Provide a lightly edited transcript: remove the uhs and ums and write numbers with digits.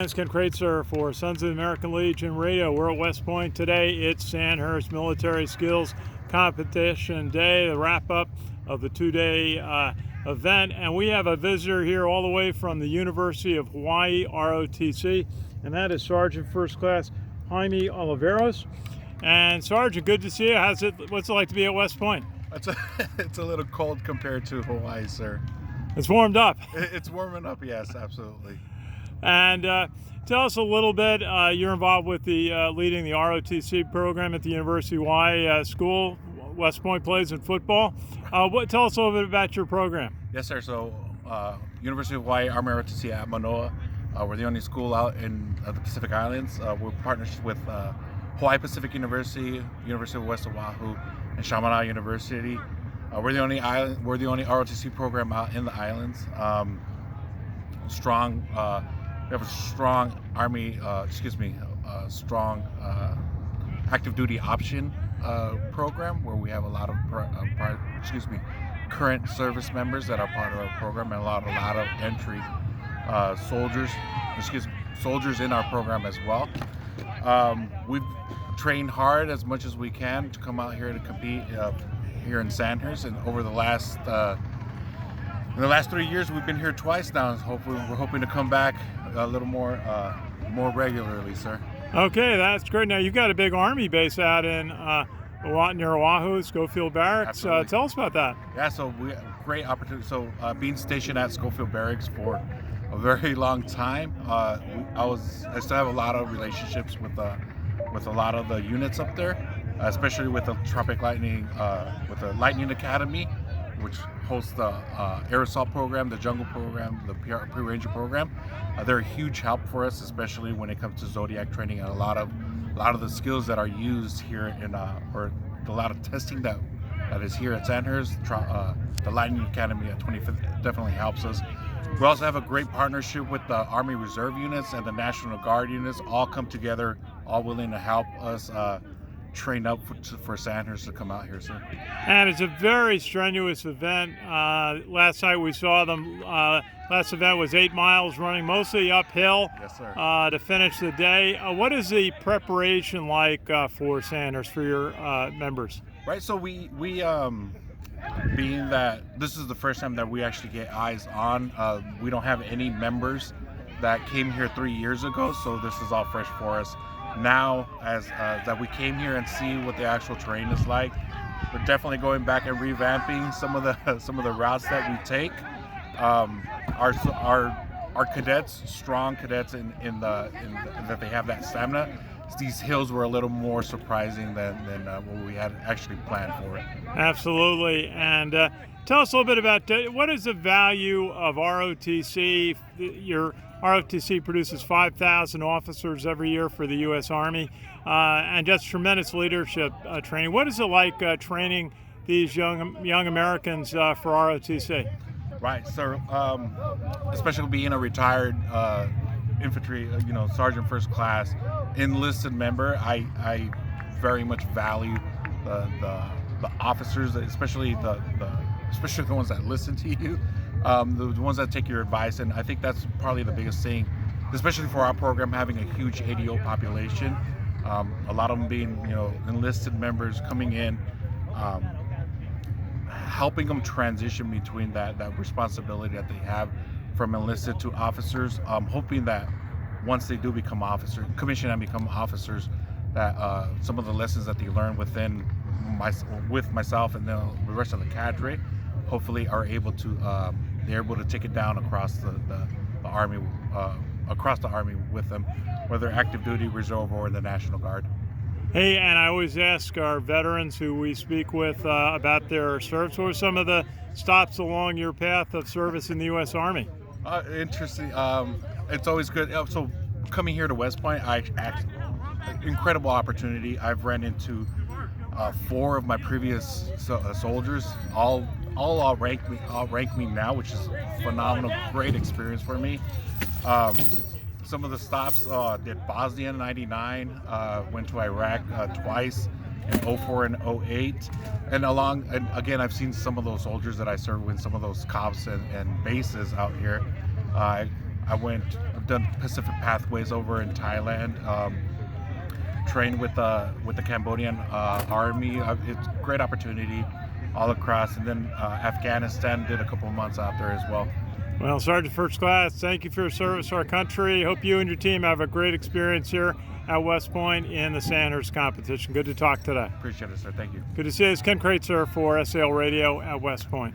It's Ken Kraetzer for Sons of the American Legion Radio. We're at West Point today. It's Sandhurst Military Skills Competition Day, the wrap-up of the two-day event. And we have a visitor here all the way from the University of Hawaii, ROTC, and that is Sergeant First Class Jaime Oliveros. And Sergeant, good to see you. What's it like to be at West Point? It's a little cold compared to Hawaii, sir. It's warmed up. It's warming up, yes, absolutely. And tell us a little bit. You're involved with the leading the ROTC program at the University of Hawaii School. West Point plays in football. Tell us a little bit about your program. Yes, sir. So, University of Hawaii Army ROTC at Manoa. We're the only school out in the Pacific Islands. We're partnered with Hawaii Pacific University, University of West Oahu, and Chaminade University. We're the only ROTC program out in the islands. We have a strong Army, strong active duty option program where we have a lot of current service members that are part of our program, and a lot of entry soldiers in our program as well. We've trained hard as much as we can to come out here to compete here in Sandhurst, and over the last in the last 3 years, we've been here twice now. Hopefully, we're hoping to come back a little more regularly, sir. Okay, that's great. Now, you've got a big Army base out in near Oahu, Schofield Barracks. Tell us about that. Yeah, so we have a great opportunity. So being stationed at Schofield Barracks for a very long time, I still have a lot of relationships with a lot of the units up there, especially with the Tropic Lightning, with the Lightning Academy, which hosts the air assault program, the jungle program, the pre-ranger program. They're a huge help for us, especially when it comes to Zodiac training, and a lot of the skills that are used here or a lot of testing that is here at Sandhurst. The Lightning Academy at 25th definitely helps us. We also have a great partnership with the Army Reserve units and the National Guard units, all come together, all willing to help us train up for Sandhurst to come out here, sir. And it's a very strenuous event. Last night we saw them. Last event was 8 miles running, mostly uphill. Yes, sir. To finish the day. What is the preparation like for Sandhurst, for your members? Right. So we being that this is the first time that we actually get eyes on, we don't have any members that came here 3 years ago, so this is all fresh for us. Now, as that we came here and see what the actual terrain is like, we're definitely going back and revamping some of the routes that we take. Our cadets, strong cadets in that they have that stamina. These hills were a little more surprising than what we had actually planned for it. Absolutely. And tell us a little bit about what is the value of ROTC. Your ROTC produces 5,000 officers every year for the U.S. Army, and just tremendous leadership training. What is it like training these young Americans for ROTC? Right, so especially being a retired infantry, Sergeant First Class enlisted member, I very much value the officers, especially the ones that listen to you. The ones that take your advice, and I think that's probably the biggest thing, especially for our program having a huge ADO population. A lot of them being, enlisted members coming in, helping them transition between that responsibility that they have from enlisted to officers. Hoping that once they do become officers, commission and become officers, that some of the lessons that they learn with myself and then the rest of the cadre, hopefully are able to they're able to take it down across the Army, with them, whether active duty, reserve, or the National Guard. Hey, and I always ask our veterans who we speak with about their service. What were some of the stops along your path of service in the U.S. Army? Interesting. It's always good. So coming here to West Point, incredible opportunity. I've ran into 4 of my previous soldiers, all rank me now, which is phenomenal, great experience for me. Some of the stops, did Bosnia in '99, went to Iraq twice in '04 and '08, and again I've seen some of those soldiers that I served with, some of those cops and bases out here. I went done Pacific Pathways over in Thailand. Trained with the Cambodian Army. It's a great opportunity all across. And then Afghanistan, did a couple of months out there as well. Well, Sergeant First Class, thank you for your service to our country. Hope you and your team have a great experience here at West Point in the Sandhurst competition. Good to talk today. Appreciate it, sir. Thank you. Good to see you. It's Ken Kraetzer for SALRadio at West Point.